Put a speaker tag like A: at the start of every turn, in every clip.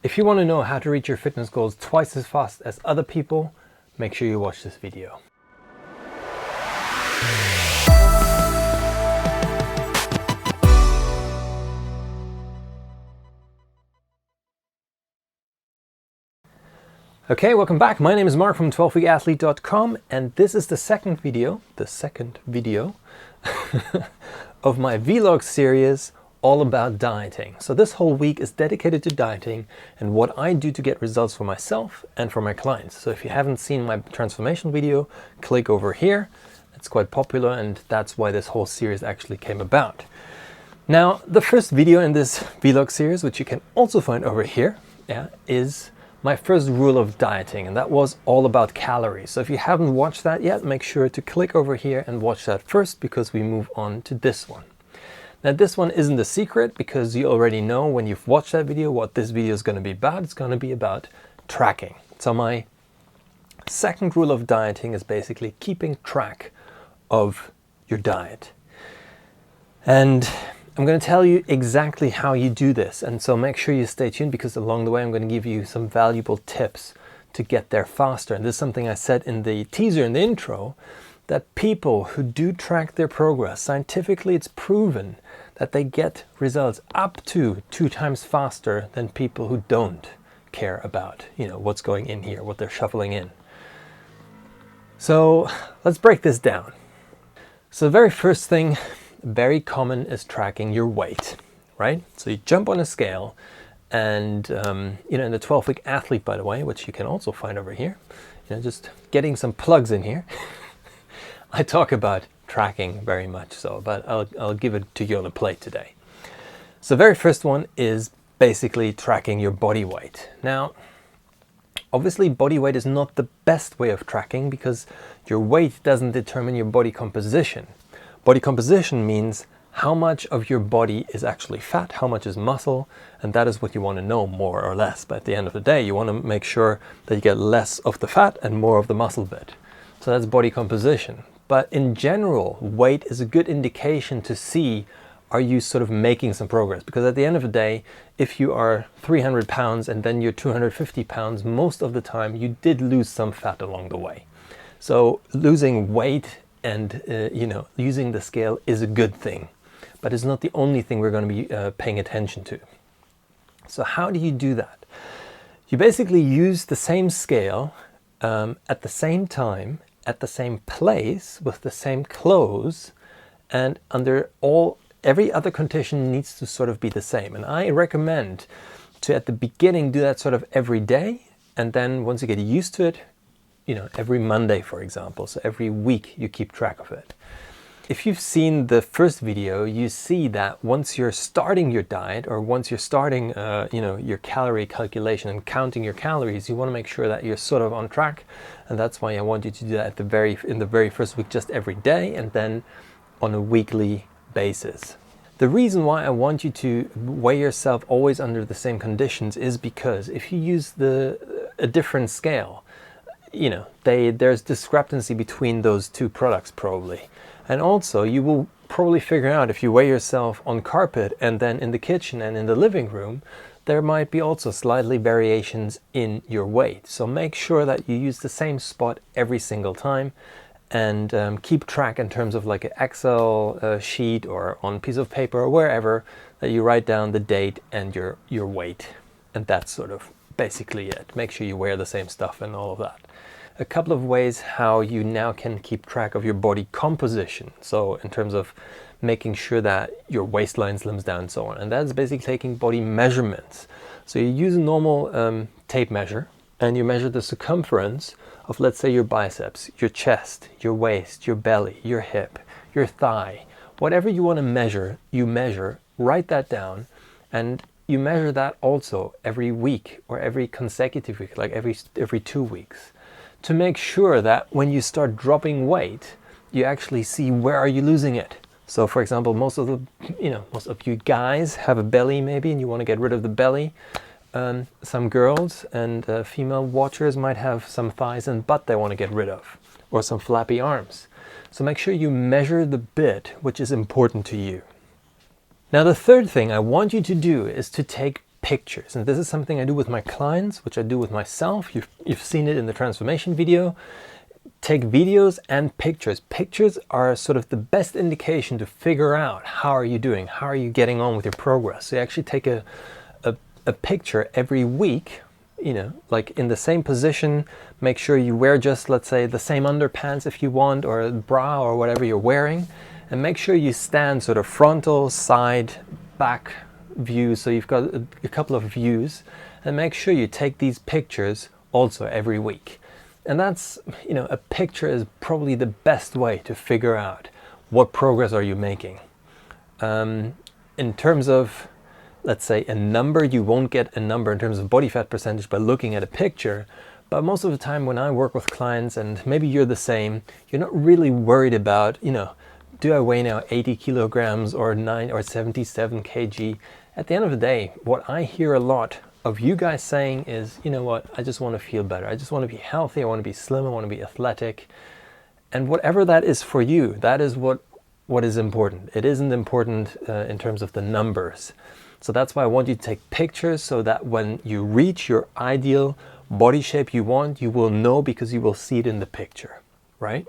A: If you want to know how to reach your fitness goals twice as fast as other people, make sure you watch this video. Okay, welcome back. My name is Marc from 12weekathlete.com, and this is the second video of my vlog series all about dieting. So this whole week is dedicated to dieting and what I do to get results for myself and for my clients. So if you haven't seen my transformation video, click over here. It's quite popular, and that's why this whole series actually came about. Now, the first video in this vlog series, which you can also find over here, is my first rule of dieting, and that was all about calories. So if you haven't watched that yet, make sure to click over here and watch that first, because we move on to this one. Now, this one isn't a secret, because you already know when you've watched that video what this video is going to be about. It's going to be about tracking. So my second rule of dieting is basically keeping track of your diet. And I'm going to tell you exactly how you do this, and so make sure you stay tuned, because along the way I'm going to give you some valuable tips to get there faster. And this is something I said in the teaser, in the intro, that people who do track their progress, scientifically it's proven that they get results up to 2 times faster than people who don't care about, what's going in here, what they're shuffling in. So let's break this down. So the very first thing, very common, is tracking your weight, right? So you jump on a scale, and in the 12-week athlete, by the way, which you can also find over here, just getting some plugs in here. I talk about tracking very much so, but I'll give it to you on a plate today. So the very first one is basically tracking your body weight. Now, obviously body weight is not the best way of tracking, because your weight doesn't determine your body composition. Body composition means how much of your body is actually fat, how much is muscle, and that is what you want to know, more or less. But at the end of the day, you want to make sure that you get less of the fat and more of the muscle bit. So that's body composition. But in general, weight is a good indication to see, are you sort of making some progress? Because at the end of the day, if you are 300 pounds and then you're 250 pounds, most of the time you did lose some fat along the way. So losing weight and using the scale is a good thing, but it's not the only thing we're going to be paying attention to. So how do you do that? You basically use the same scale at the same time, at the same place, with the same clothes, and every other condition needs to sort of be the same. And I recommend to, at the beginning, do that sort of every day, and then once you get used to it, every Monday, for example. So every week you keep track of it. If you've seen the first video, you see that once you're starting your diet, or once you're starting, your calorie calculation and counting your calories, you want to make sure that you're sort of on track. And that's why I want you to do that in the very first week, just every day, and then on a weekly basis. The reason why I want you to weigh yourself always under the same conditions is because if you use a different scale, there's discrepancy between those two products probably. And also you will probably figure out, if you weigh yourself on carpet and then in the kitchen and in the living room, there might be also slightly variations in your weight. So make sure that you use the same spot every single time, and keep track in terms of like an Excel sheet or on a piece of paper or wherever, that you write down the date and your weight. And that's sort of basically it. Make sure you wear the same stuff and all of that. A couple of ways how you now can keep track of your body composition. So in terms of making sure that your waistline slims down and so on. And that's basically taking body measurements. So you use a normal tape measure, and you measure the circumference of, let's say, your biceps, your chest, your waist, your belly, your hip, your thigh. Whatever you want to measure, you measure, write that down, and you measure that also every week or every consecutive week, like every 2 weeks, to make sure that when you start dropping weight, you actually see where are you losing it. So for example, most of you guys have a belly maybe, and you want to get rid of the belly. Some girls and female watchers might have some thighs and butt they want to get rid of, or some flappy arms. So make sure you measure the bit which is important to you. Now the third thing I want you to do is to take pictures. And this is something I do with my clients, which I do with myself. You've seen it in the transformation video. Take videos and pictures. Pictures are sort of the best indication to figure out how are you doing, how are you getting on with your progress. So you actually take a picture every week, you know, like in the same position. Make sure you wear just, let's say, the same underpants if you want, or a bra or whatever you're wearing. And make sure you stand sort of frontal, side, back view, so you've got a couple of views. And make sure you take these pictures also every week. And that's, you know, a picture is probably the best way to figure out what progress are you making. In terms of, let's say, a number, you won't get a number in terms of body fat percentage by looking at a picture. But most of the time when I work with clients, and maybe you're the same, you're not really worried about, you know, do I weigh now 80 kilograms or 9 or 77 kg? At the end of the day, what I hear a lot of you guys saying is, you know what, I just want to feel better. I just want to be healthy. I want to be slim. I want to be athletic. And whatever that is for you, that is what is important. It isn't important in terms of the numbers. So that's why I want you to take pictures, so that when you reach your ideal body shape you want, you will know because you will see it in the picture, right?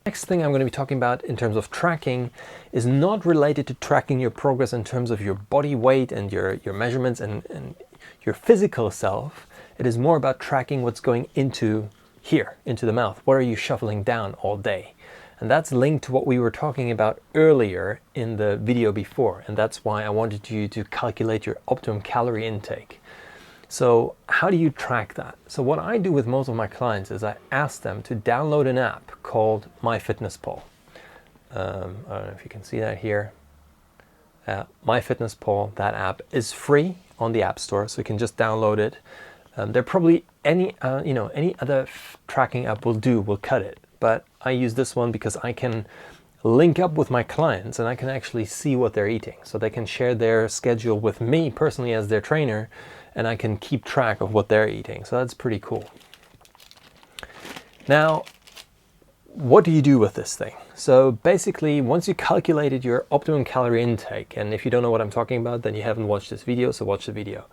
A: Next thing I'm going to be talking about in terms of tracking is not related to tracking your progress in terms of your body weight and your measurements and your physical self. It is more about tracking what's going into here, into the mouth. What are you shuffling down all day? And that's linked to what we were talking about earlier in the video before. And that's why I wanted you to calculate your optimum calorie intake. So how do you track that? So what I do with most of my clients is I ask them to download an app called MyFitnessPal. I don't know if you can see that here. MyFitnessPal, that app is free on the App Store, so you can just download it. There probably any other tracking app will cut it, but I use this one because I can link up with my clients and I can actually see what they're eating. So they can share their schedule with me personally as their trainer, and I can keep track of what they're eating. So that's pretty cool. Now, what do you do with this thing? So basically, once you calculated your optimum calorie intake, and if you don't know what I'm talking about, then you haven't watched this video, so watch the video.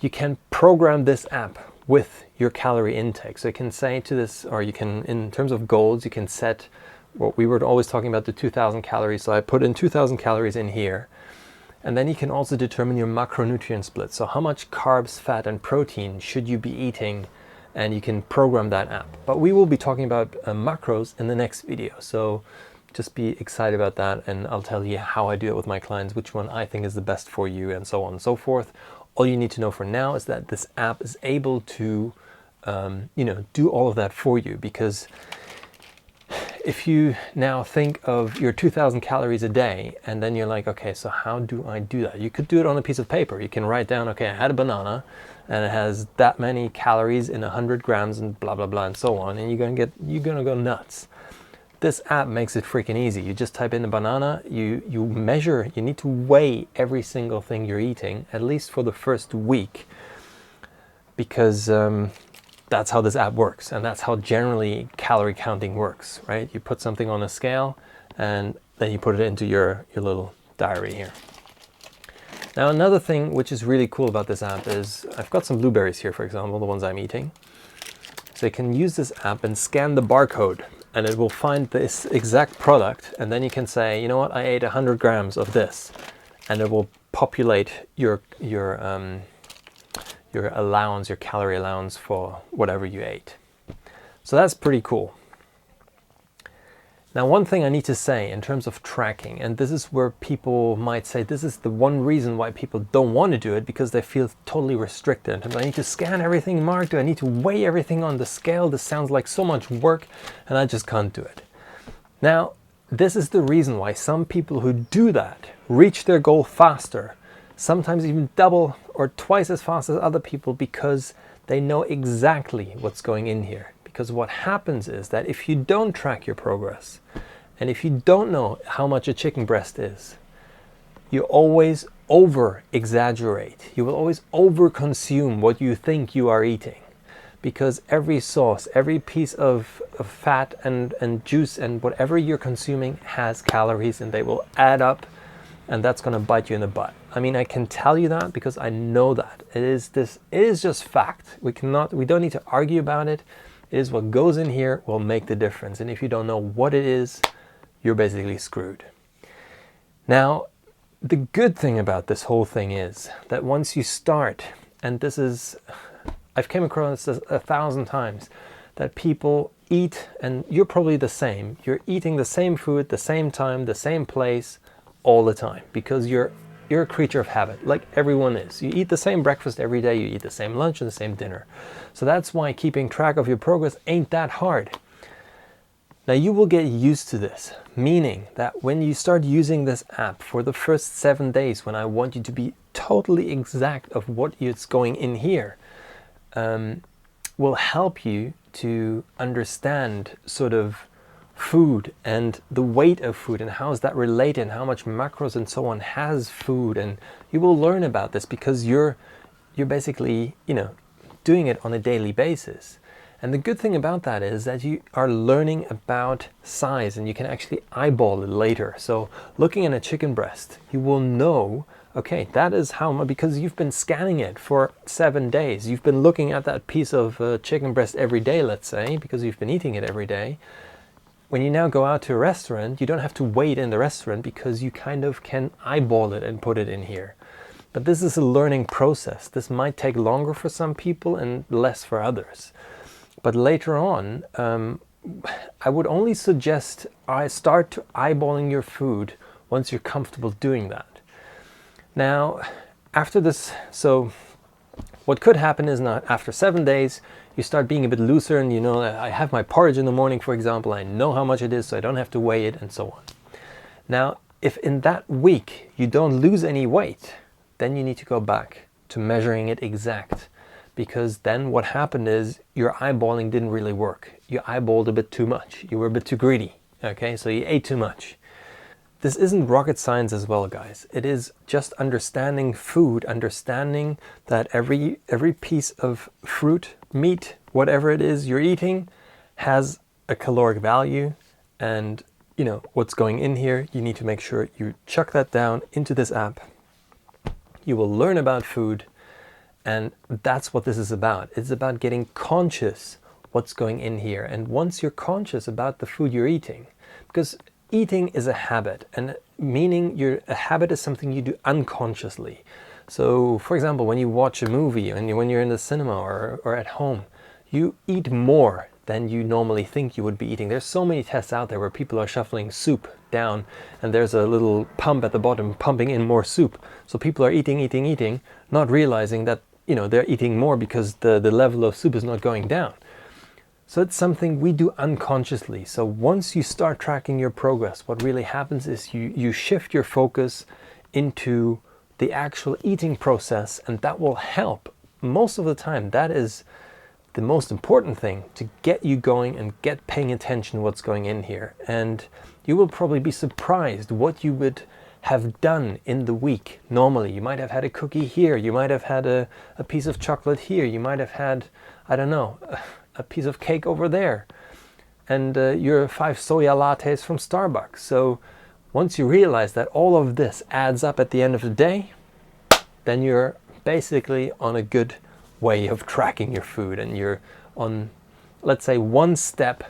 A: You can program this app with your calorie intake. So you can say to this, or you can, in terms of goals, you can set what we were always talking about, the 2,000 calories. So I put in 2,000 calories in here. And then you can also determine your macronutrient split. So how much carbs, fat, and protein should you be eating? And you can program that app. But we will be talking about macros in the next video. So just be excited about that. And I'll tell you how I do it with my clients, which one I think is the best for you, and so on and so forth. All you need to know for now is that this app is able to, do all of that for you. Because if you now think of your 2,000 calories a day, and then you're like, okay, so how do I do that? You could do it on a piece of paper. You can write down, okay, I had a banana and it has that many calories in 100 grams and blah, blah, blah, and so on. And you're gonna go nuts. This app makes it freaking easy. You just type in the banana, you measure, you need to weigh every single thing you're eating, at least for the first week, because that's how this app works, and that's how generally calorie counting works, right? You put something on a scale and then you put it into your little diary here. Now, another thing which is really cool about this app is I've got some blueberries here, for example, the ones I'm eating. So you can use this app and scan the barcode, and it will find this exact product, and then you can say, you know what, I ate 100 grams of this, and it will populate your allowance, your calorie allowance for whatever you ate. So that's pretty cool. Now, one thing I need to say in terms of tracking, and this is where people might say this is the one reason why people don't want to do it, because they feel totally restricted. I need to scan everything, Mark. Do I need to weigh everything on the scale? This sounds like so much work, and I just can't do it. Now, this is the reason why some people who do that reach their goal faster, sometimes even double or twice as fast as other people, because they know exactly what's going in here. Because what happens is that if you don't track your progress, and if you don't know how much a chicken breast is, you always over-exaggerate. You will always over-consume what you think you are eating. Because every sauce, every piece of fat and juice and whatever you're consuming has calories, and they will add up. and that's going to bite you in the butt. I mean, I can tell you that because I know that. It is just fact. We don't need to argue about it. It is what goes in here will make the difference. And if you don't know what it is, you're basically screwed. Now, the good thing about this whole thing is that once you start, and this is, I've came across this 1,000 times, that people eat, and you're probably the same. You're eating the same food, the same time, the same place, all the time, because you're a creature of habit, like everyone is. You eat the same breakfast every day, you eat the same lunch and the same dinner. So that's why keeping track of your progress ain't that hard. Now you will get used to this, meaning that when you start using this app for the first 7 days, when I want you to be totally exact of what is going in here, will help you to understand sort of food and the weight of food and how is that related and how much macros and so on has food. And you will learn about this because you're basically, doing it on a daily basis. And the good thing about that is that you are learning about size and you can actually eyeball it later. So looking at a chicken breast, you will know, okay, that is how much, because you've been scanning it for 7 days. You've been looking at that piece of chicken breast every day, let's say, because you've been eating it every day. When you now go out to a restaurant, you don't have to wait in the restaurant because you kind of can eyeball it and put it in here. But this is a learning process. This might take longer for some people and less for others. But later on, I would only suggest I start to eyeballing your food once you're comfortable doing that. Now, after this, so what could happen is not after 7 days, you start being a bit looser and I have my porridge in the morning, for example, I know how much it is, so I don't have to weigh it and so on. Now, if in that week you don't lose any weight, then you need to go back to measuring it exact, because then what happened is your eyeballing didn't really work. You eyeballed a bit too much. You were a bit too greedy, okay? So you ate too much. This isn't rocket science as well, guys. It is just understanding food, understanding that every piece of fruit, meat, whatever it is you're eating has a caloric value, and what's going in here, you need to make sure you chuck that down into this app. You will learn about food, and that's what this is about. It's about getting conscious what's going in here. And once you're conscious about the food you're eating, because eating is a habit, and meaning a habit is something you do unconsciously. So, for example, when you watch a movie and when you're in the cinema or at home, you eat more than you normally think you would be eating. There's so many tests out there where people are shuffling soup down and there's a little pump at the bottom pumping in more soup. So people are eating, not realizing that they're eating more because the level of soup is not going down. So it's something we do unconsciously. So once you start tracking your progress, what really happens is you shift your focus into the actual eating process, and that will help. Most of the time, that is the most important thing to get you going and get paying attention to what's going in here. And you will probably be surprised what you would have done in the week. Normally, you might have had a cookie here, you might have had a piece of chocolate here, you might have had, I don't know, a piece of cake over there, and your 5 soya lattes from Starbucks. So once you realize that all of this adds up at the end of the day, then you're basically on a good way of tracking your food, and you're on, let's say, one step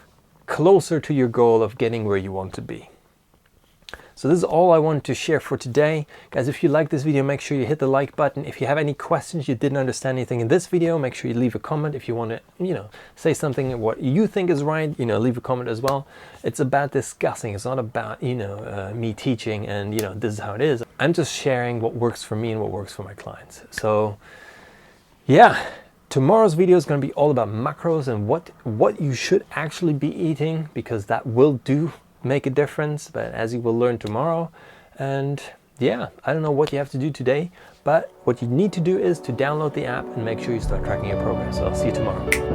A: closer to your goal of getting where you want to be. So this is all I wanted to share for today. Guys, if you like this video, make sure you hit the like button. If you have any questions, you didn't understand anything in this video, make sure you leave a comment. If you want to, say something what you think is right, leave a comment as well. It's about discussing. It's not about, me teaching and, this is how it is. I'm just sharing what works for me and what works for my clients. So yeah, tomorrow's video is going to be all about macros and what you should actually be eating, because that will make a difference, but as you will learn tomorrow. And yeah, I don't know what you have to do today, but what you need to do is to download the app and make sure you start tracking your progress. So I'll see you tomorrow.